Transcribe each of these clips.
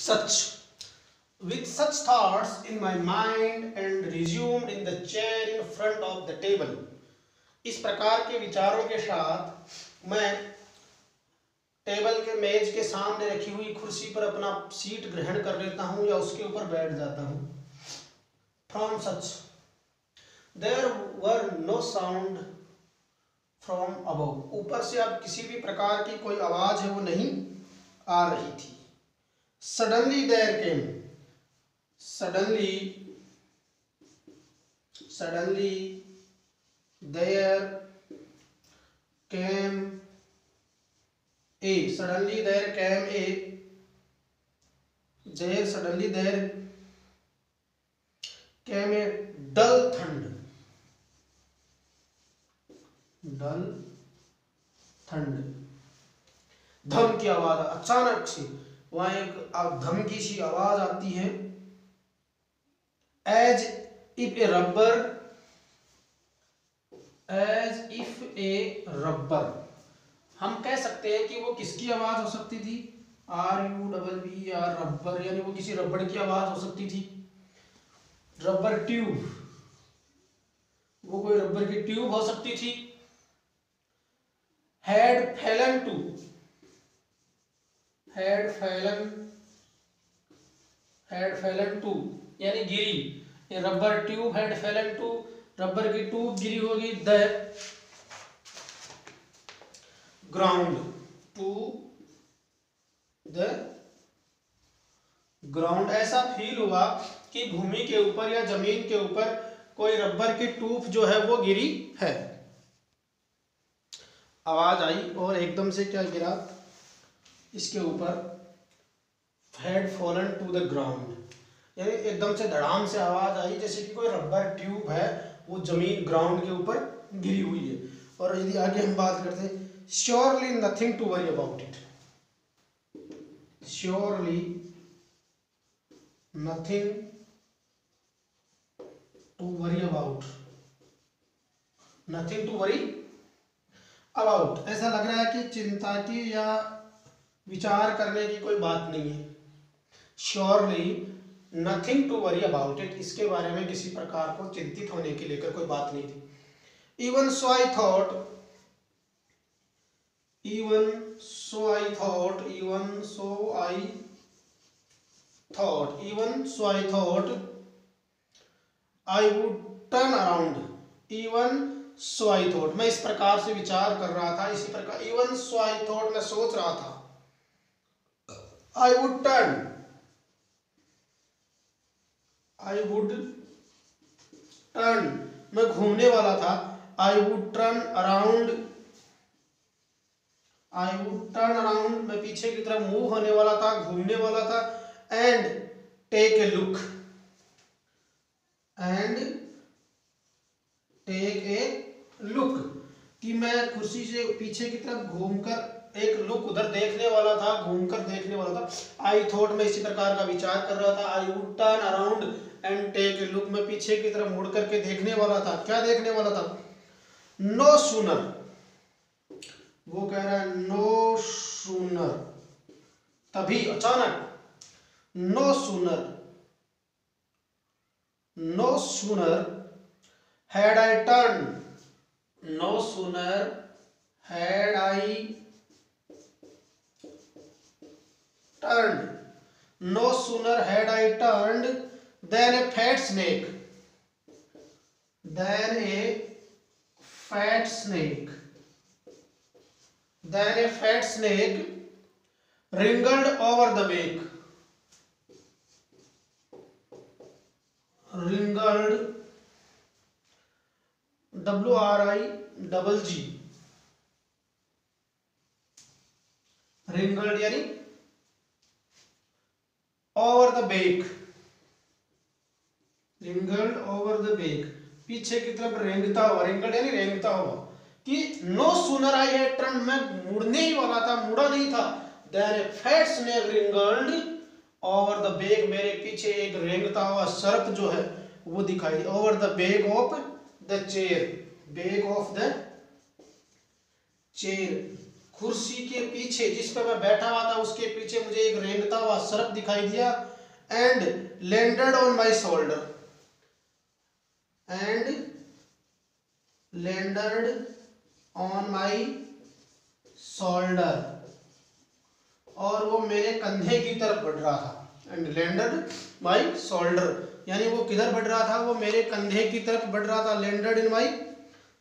such with such thoughts in my mind and resumed in the chair in front of the table. इस प्रकार के विचारों के साथ मैं टेबल के मेज के सामने रखी हुई कुर्सी पर अपना सीट ग्रहण कर लेता हूं या उसके ऊपर बैठ जाता हूं. From such there were no sound from above. ऊपर से अब किसी भी प्रकार की कोई आवाज है वो नहीं आ रही थी. Suddenly there came. Suddenly there came a. Suddenly there came a. Suddenly there came a dull thunder. Dull thunder. धम की आवाज, अचानक से वहां एक धमकी सी आवाज आती है. As if a rubber. हम कह सकते हैं कि वो किसकी आवाज हो सकती थी? RUBBER, रबर, यानी वो किसी रबड़ की आवाज हो सकती थी. रबर ट्यूब, वो कोई रबर की ट्यूब हो सकती थी. had fallen to यानी गिरी. Rubber tube had fallen to, rubber की ट्यूब गिरी होगी. the ground, to the ground. ऐसा फील हुआ कि भूमि के ऊपर या जमीन के ऊपर कोई रबर की ट्यूब जो है वो गिरी है. आवाज आई और एकदम से क्या गिरा इसके ऊपर? had fallen to the ground, यानी एकदम से धड़ाम से आवाज आई जैसे कि कोई रबर ट्यूब है वो जमीन ग्राउंड के ऊपर गिरी हुई है. और यदि आगे हम बात करते हैं, surely nothing to worry about it. Surely nothing to worry about. Nothing to worry about. ऐसा लग रहा है कि चिंता की या विचार करने की कोई बात नहीं है. Surely nothing to worry about it. इसके बारे में किसी प्रकार को चिंतित होने के लेकर कोई बात नहीं थी. Even so I thought I would turn around. Even so I thought, मैं इस प्रकार से विचार कर रहा था. इसी प्रकार even so I thought, मैं सोच रहा था. I would turn, मैं घूमने वाला था. I would turn around, मैं पीछे की तरफ मूव होने वाला था, घूमने वाला था. and take a look, कि मैं कुर्सी से पीछे की तरफ घूमकर एक लुक उधर देखने वाला था, घूमकर देखने वाला था. I thought, मैं इसी प्रकार का विचार कर रहा था. I would turn around and take a look, मैं पीछे की तरफ मुड़ करके देखने वाला था. क्या देखने वाला था? No sooner, वो कह रहा है no sooner, तभी अचानक. No sooner had I turned, no sooner had I turned than a fat snake wriggled over the bank. Wriggled, WRIGG, wriggled यानी over the bank. wriggled over the bank, पीछे की तरफ रेंगता हुआ. wriggled यानी रेंगता हुआ. कि no sooner I had turned, मैं मुड़ने ही वाला था, मुड़ा नहीं था. Then a fat snake wriggled over the bank, मेरे पीछे एक रेंगता हुआ सर्प जो है वो दिखाई. over the back of the chair, back of the chair, कुर्सी के पीछे जिस पर मैं बैठा हुआ था उसके पीछे मुझे एक रेंगता हुआ हुआ सर्प दिखाई दिया, and landed on my shoulder, and landed on my shoulder, और वो मेरे कंधे की तरफ बढ़ रहा था। एंड लैंडेड माई शोल्डर, यानी वो किधर बढ़ रहा था, वो मेरे कंधे की तरफ बढ़ रहा था। लैंडेड इन माई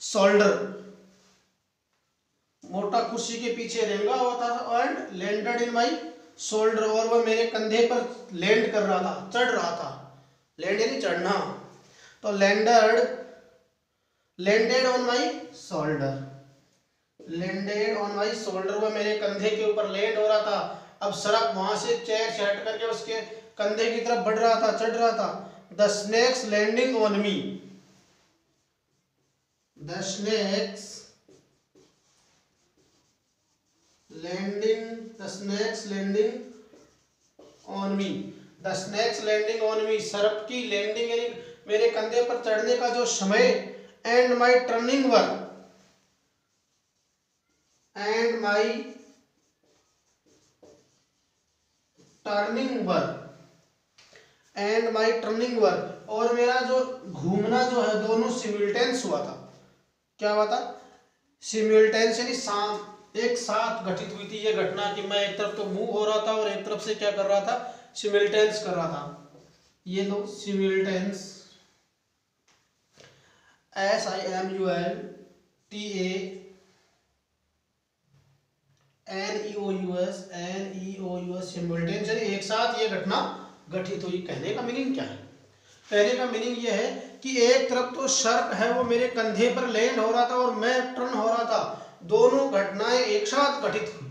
शोल्डर, मोटा कुर्सी के पीछे रेंगा हुआ था, and landed in my shoulder, और वो मेरे कंधे पर लैंड कर रहा था, चढ़ रहा था। लैंड यानी चढ़ना, तो landed on my shoulder, landed on my shoulder, वो मेरे कंधे के ऊपर लैंड हो रहा था। अब सर्प वहां से चेयर से हट करके उसके कंधे की तरफ बढ़ रहा था, चढ़ रहा था। The snakes landing on me, the snakes landing on me, the snakes landing on me, सर्प की लैंडिंग यानी मेरे कंधे पर चढ़ने का जो समय, and my turning work, and my turning work, और मेरा जो घूमना जो है दोनों सिमिल्टेंस हुआ था। क्या हुआ था? सिमिल्टेंस यानी एक साथ घटित हुई थी ये घटना, कि मैं एक तरफ तो मूव हो रहा था और एक तरफ से क्या कर रहा था, सिमिल्टेंस कर रहा था। ये लो सिमिल्टेंस, SIMULTANEOUS सिमिल्टेंस, यानी एक साथ ये घटना घटित हुई। कहने का मीनिंग क्या है? कहने का मीनिंग ये है कि एक तरफ तो सर्प है वो मेरे कंधे पर लैंड हो रहा था और मैं टर्न हो रहा था, दोनों घटनाएं एक साथ घटित हुई।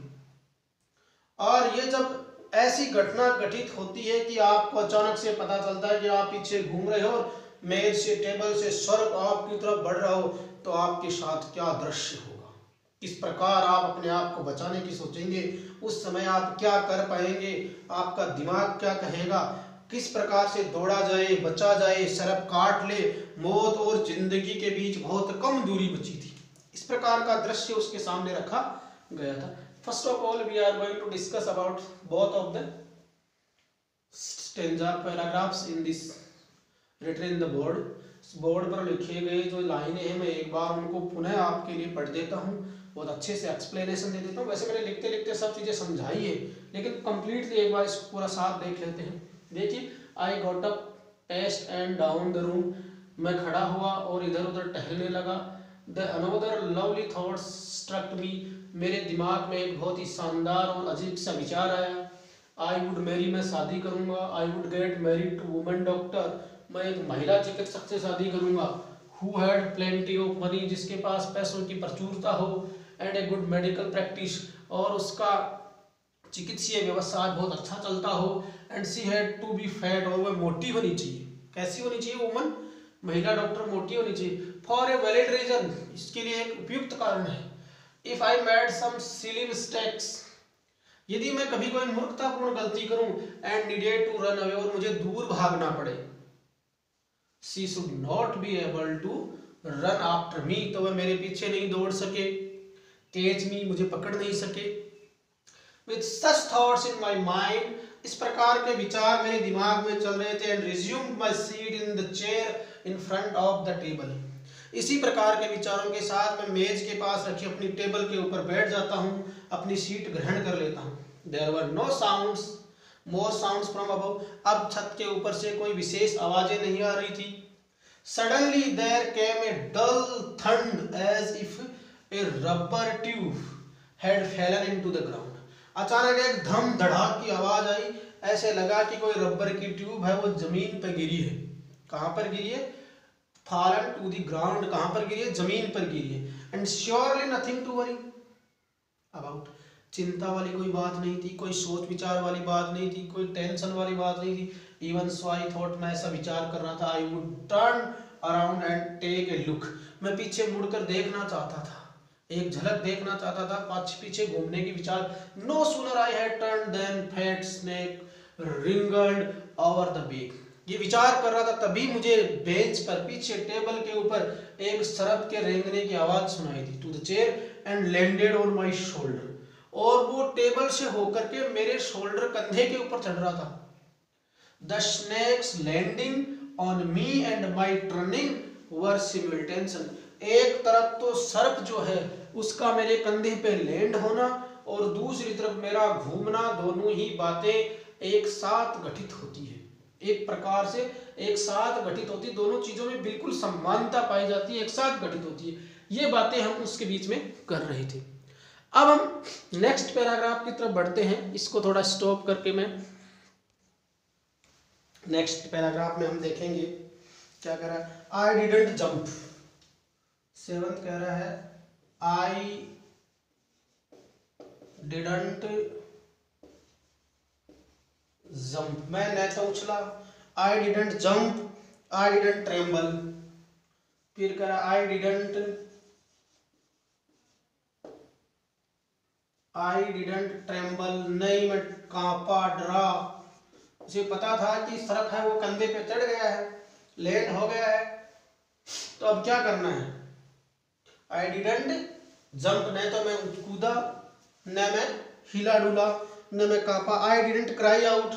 और ये जब ऐसी घटना घटित होती है कि आपको अचानक से पता चलता है कि आप पीछे घूम रहे हो और मेज से टेबल से सर्प आपकी तरफ बढ़ रहा हो, तो आपके साथ क्या दृश्य होगा, किस प्रकार आप अपने आप को बचाने की सोचेंगे, उस समय आप क्या कर पाएंगे, आपका दिमाग क्या कहेगा, किस प्रकार से दौड़ा जाए, बचा जाए, सर्प काट ले, मौत और जिंदगी के बीच बहुत कम दूरी बची थी। इस प्रकार का दृश्य उसके सामने रखा गया था। First of all we are going to discuss about both of the stanza paragraphs in this written in the board. Board पर लिखे गए जो लाइनें हैं मैं एक बार उनको पुनः आपके लिए पढ़ देता हूँ, बहुत अच्छे से एक्सप्लेनेशन दे देता हूँ। वैसे मैंने लिखते लिखते सब चीज़ें समझाई है, लेकिन कंप्लीटली एक बार इसको पूरा साथ देख लेते हैं। देखिए, I got up paced and down the room, मैं खड़ा हुआ और इधर उधर टहलने लगा। The another lovely thoughts struck me, मेरे दिमाग में एक बहुत ही शानदार और अजीब सा विचार आया। आई वुड मैरी, मैं शादी करूंगा। I would get married to woman doctor, मैं एक महिला चिकित्सक से शादी करूंगा। Who had plenty of money, जिसके पास पैसों की प्रचुरता हो, and a good medical practice, और उसका चिकित्सीय व्यवसाय बहुत अच्छा चलता हो। And she had to be fat, और वह मोटी होनी चाहिए। कैसी होनी चाहिए? वुमन, महिला डॉक्टर मोटी होनी चाहिए। फॉर ए वैलिड रीजन, इसके लिए एक उपयुक्त कारण है। If I made some silly mistakes, यदि मैं कभी कोई मूर्खतापूर्ण गलती करूं, and needed to run away, और मुझे दूर भागना पड़े। She should not be able to run after me, तो वह मेरे पीछे नहीं दौड़ सके। कैच मी, मुझे पकड़ नहीं सके। With such thoughts in my mind, इस प्रकार के विचार मेरे दिमाग में चल रहे थे। And resumed my seat in the chair in front of the table, इसी प्रकार के विचारों के साथ मैं मेज के पास रखी अपनी टेबल के ऊपर बैठ जाता हूँ, अपनी सीट ग्रहण कर लेता हूँ। There were no sounds more sounds from above, अब छत के ऊपर से कोई विशेष आवाजें नहीं आ रही थी। Suddenly there came a dull थंड as if a rubber tube had fallen into the ground, अचानक एक धम धड़ाक की आवाज आई, ऐसे लगा कि कोई रबर की ट्यूब है वो जमीन पर गिरी है। कहाँ पर गिरी है? फॉलन टू द ग्राउंड, कहाँ पर गिरी है? जमीन पर गिरी है। And surely nothing to worry about, चिंता वाली कोई बात नहीं थी, कोई सोच विचार वाली बात नहीं थी, कोई टेंशन वाली बात नहीं थी। इवन सो आई थॉट, मैं ऐसा विचार कर रहा था। I would turn around and take a look, मैं पीछे मुड़कर देखना चाहता था, एक झलक देखना चाहता था, पीछे घूमने की विचार। No sooner I had turn than fat snake wriggled over the bag, ये विचार कर रहा था तभी मुझे बेंच पर पीछे टेबल के ऊपर एक सर्प के रेंगने की आवाज सुनाई दी। To the chair and landed on my shoulder, और वो टेबल से होकर के मेरे शोल्डर, कंधे के ऊपर चढ़ रहा था। The snakes landing on me and my turning were simultaneous. एक तरफ तो सर्प जो है उसका मेरे कंधे पे लैंड होना और दूसरी तरफ मेरा घूमना, दोनों ही बातें एक साथ घटित होती है, एक प्रकार से एक साथ घटित होती है। दोनों चीजों में बिल्कुल समानता पाई जाती है, एक साथ घटित होती है। ये बातें हम उसके बीच में कर रहे थे। अब हम नेक्स्ट पैराग्राफ की तरफ बढ़ते हैं। इसको थोड़ा स्टॉप करके मैं नेक्स्ट पैराग्राफ में हम देखेंगे क्या कह रहा है। आई डिडंट जंप। 7th कह रहा है आई डिडंट जंप, मैं न तो उछला। I didn't jump, I didn't tremble. फिर कह रहा आई डिडंट ट्रेम्बल, नहीं मैं कांपा, डरा। उसे पता था कि सर्प है वो कंधे पे चढ़ गया है, लैंड हो गया है, तो अब क्या करना है। आई डिडंट जंप, न तो मैं कूदा, न मैं हिला डुला, न मैं कांपा। I didn't cry out,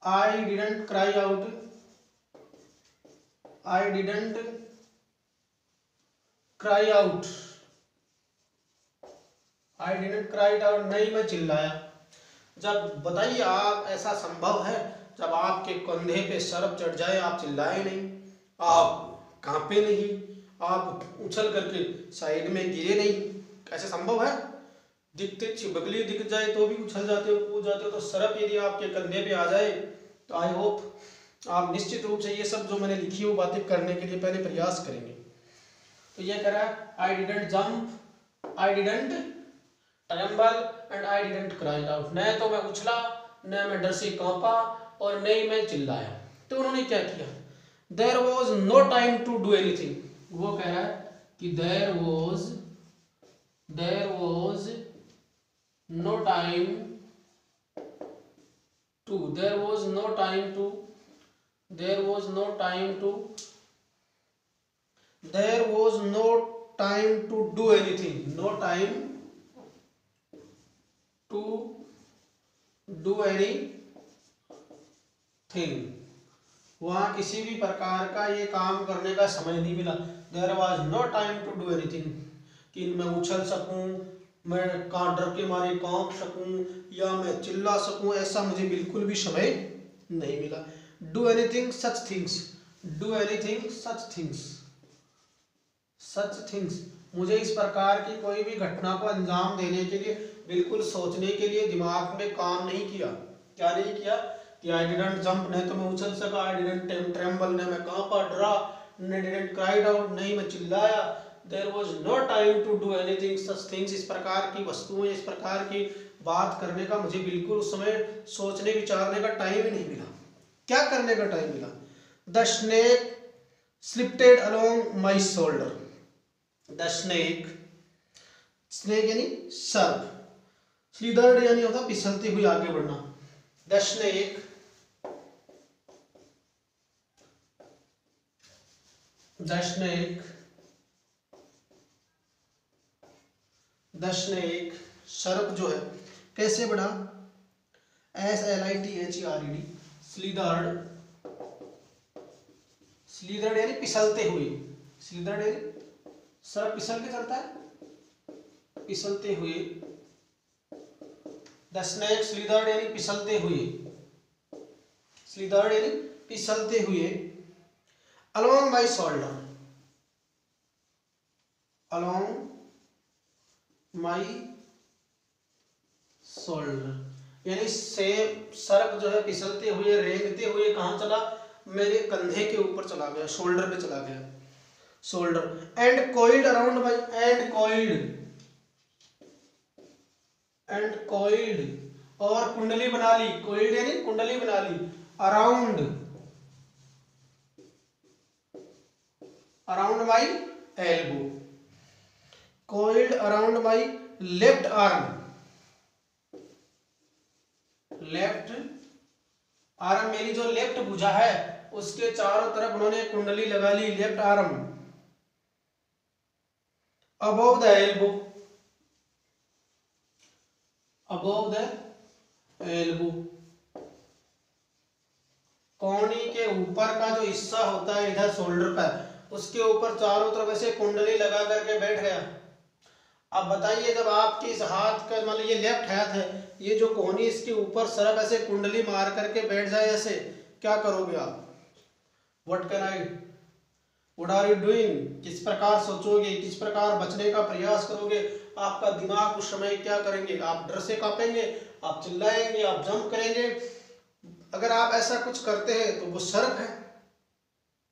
I didn't cry out, I didn't cry out, I didn't cry out, नहीं मैं चिल्लाया। जब बताइए आप, ऐसा संभव है जब आपके कंधे पे सर्प चढ़ जाए आप चिल्लाए नहीं, आप कांपे नहीं, आप उछल करके साइड में गिरे नहीं? कैसे संभव है? दिखते छिपकली दिख जाए तो भी उछल जाते हो, कूद जाते हो, तो सर्प यदि आपके कंधे पे आ जाए तो आई होप आप निश्चित रूप से ये सब जो मैंने लिखी वो बातें करने के लिए पहले प्रयास करेंगे। तो ये कह रहा है आई didn't jump, I didn't tremble and I didn't cry out. न तो मैं उछला, न मैं डर से कांपा, और न ही मैं चिल्लाया। तो उन्होंने क्या किया, there was no time to do anything. वो कह रहा है कि there was no time to, there was no time to, there was no time to, there was no time to do anything, no time to do any thing. वहां किसी भी प्रकार का ये काम करने का समय नहीं मिला। There was no time to do anything, कि मैं उछल सकूं, मैं डर के मारे कांप सकूं, या मैं चिल्ला सकूं, ऐसा मुझे बिल्कुल भी समय नहीं मिला। Do anything such things, do anything such things, such things, मुझे इस प्रकार की कोई भी घटना को अंजाम देने के लिए, बिल्कुल सोचने के लिए दिमाग में काम नहीं किया। क्या नहीं किया कि आई डिडंट जंप, नहीं तो मैं उछल सका, आई डिडंट ट्रेम्बल, नहीं मैं कांपा डरा, नहीं डिडंट क्राइड आउट, नहीं मैं चिल्लाया। There was no time to do anything such things, इस प्रकार की वस्तुएं, इस प्रकार की बात करने का मुझे बिल्कुल उस समय सोचने विचारने का टाइम ही नहीं मिला। क्या करने का टाइम मिला? The snake slipped along my shoulder, the snake, snake यानी सर्प, स्लिदर्ड यानी होता फिसलती हुई आगे बढ़ना। The snake, the snake, the snake, सर्प जो है कैसे बढ़ा? SLITHERED, स्लिदर्ड, स्लिदर्ड यानी फिसलते हुए, स्लिदर्ड यानी सर्प फिसल के चलता है, फिसलते हुए। द स्नेक स्लिदर्ड यानी फिसलते हुए, स्लिदर्ड यानी फिसलते हुए। Along my shoulder, along my shoulder यानी से सर्प जो है फिसलते हुए, रेंगते हुए कहाँ चला? मेरे कंधे के ऊपर चला गया, शोल्डर पे चला गया, shoulder. And coiled around my, and coiled, and coiled और कुंडली बना ली, कॉइल्ड यानी कुंडली बना ली। Around, around my elbow, coiled around my left arm, left arm मेरी जो लेफ्ट भुजा है उसके चारों तरफ उन्होंने कुंडली लगा ली, left arm. Above the elbow, above the elbow। कोहनी के ऊपर का जो हिस्सा होता है इधर शोल्डर पर, उसके ऊपर चारों तरफ ऐसे कुंडली लगा करके बैठ गया। अब बताइए जब आपके इस हाथ का मान लीजिए लेफ्ट हाथ है, ये जो कोहनी इसके ऊपर सरफ ऐसे कुंडली मार करके बैठ जाए ऐसे, क्या करोगे आप? What can I, what are you doing? किस प्रकार सोचोगे, किस प्रकार बचने का प्रयास करोगे? आपका दिमाग उस समय क्या करेंगे? आप डर से कांपेंगे, आप चिल्लाएंगे, आप जंप करेंगे। अगर आप ऐसा कुछ करते हैं तो वो सर्प है,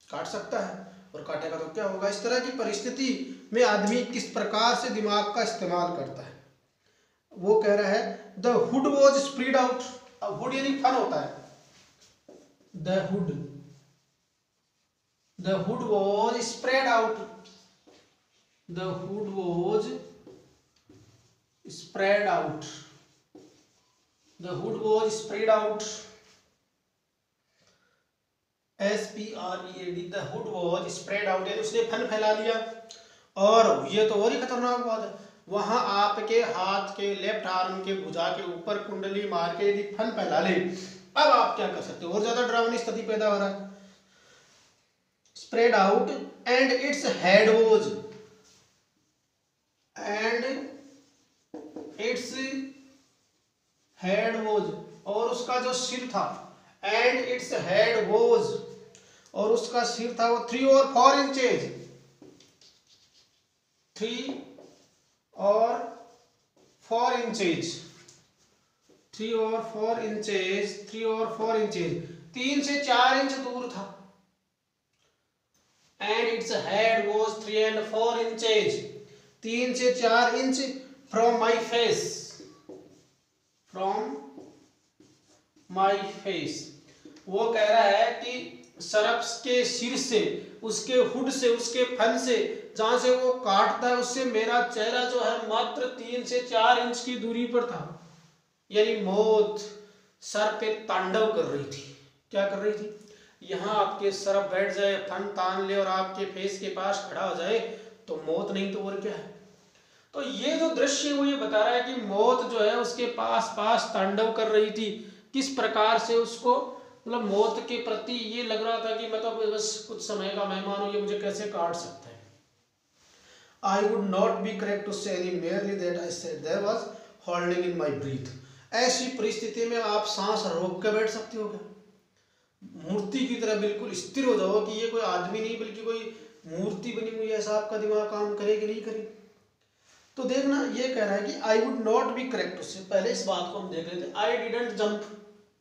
काट सकता है, और काटेगा तो क्या होगा? इस तरह की परिस्थिति में आदमी किस प्रकार से दिमाग का इस्तेमाल करता है। वो कह रहा है the hood was spread out. अब हुड यानी फन होता है। The hood was spread out. The hood was spread out. The hood was spread out. SPREAD। The hood was spread out यानी उसने फन फैला लिया। और ये तो और ही खतरनाक बात है, वहां आपके हाथ के लेफ्ट आर्म के भुजा के ऊपर कुंडली मार के यदि फन फैला ले, अब आप क्या कर सकते हो? और ज्यादा डरावनी स्थिति पैदा हो रहा है। Spread out and its head was, and its head was, और उसका जो सिर था, एंड इट्स हेड वॉज, और उसका सिर था वो 3 और 4 इंचेज, 3 और 4 इंचेज, 3 और 4 इंचेज, 3 और 4 इंचेज, 3 से 4 इंच दूर था। And its head was 3 and 4 inches, 3 से 4 inch from my face, from my face. वो कह रहा है कि सर्प के सिर से, उसके हुड से, उसके फन से, जहां से वो काटता है उससे मेरा चेहरा जो है मात्र 3 से 4 इंच की दूरी पर था। यानी मौत सर पे तांडव कर रही थी। क्या कर रही थी? यहाँ आपके सर्प बैठ जाए, फन तान ले और आपके फेस के पास खड़ा हो जाए तो मौत नहीं तो और क्या है। तो ये जो दृश्य वो ये बता रहा है कि मौत जो है उसके पास पास तांडव कर रही थी। किस प्रकार से उसको मतलब मौत के प्रति ये लग रहा था कि मतलब बस कुछ समय का मेहमान हूं, ये मुझे कैसे काट सकता है। I would not be correct to say merely that I said there was holding in my breath। ऐसी परिस्थिति में आप सांस रोक के बैठ सकते हो क्या? मूर्ति की तरह बिल्कुल स्थिर हो जाओ कि ये कोई आदमी नहीं बल्कि कोई मूर्ति बनी हुई है, ऐसा आपका दिमाग काम करे कि नहीं करे? तो देखना ये कह रहा है कि I would not be correct. उससे पहले इस बात को हम देख लेते। आई डिडंट जंप,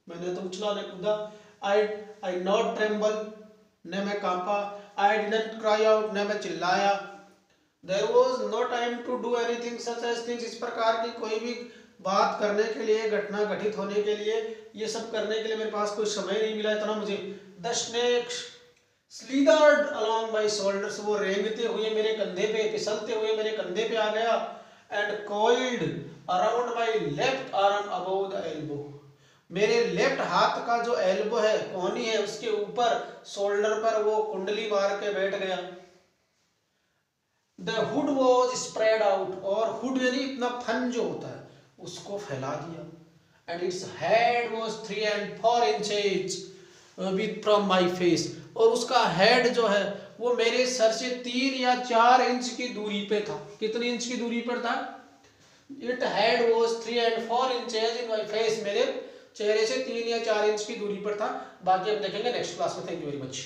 मैंने तो उछला नहीं कूदा। आई नॉट ट्रेम्बल, न मैं कांपा। आई डिडंट क्राई आउट, न मैं चिल्लाया। There was no time to do anything such as things. इस प्रकार की कोई भी बात करने के लिए, घटना घटित होने के लिए, ये सब करने के लिए मेरे पास कोई समय नहीं मिला इतना मुझे। The snake slithered along my shoulders. वो रेंगते हुए मेरे कंधे पे, फिसलते हुए मेरे कंधे पे आ गया। And coiled around my left arm above the elbow. मेरे लेफ्ट हाथ का जो एल्बो है, कोहनी है, उसके ऊपर शोल्डर पर वो कुंडली मार के बैठ गया। The hood was spread out. और हुड यानी इतना फन जो होता है उसको फैला दिया। And its head was 3 and 4 inches with from my face. और उसका हेड जो है वो मेरे सर से 3 या 4 इंच की दूरी पे था। कितनी इंच की दूरी पर था? It head was 3 and 4 inches in my face. मेरे चेहरे से 3 या 4 इंच की दूरी पर था। बाकी हम देखेंगे नेक्स्ट क्लास में। Thank you very much.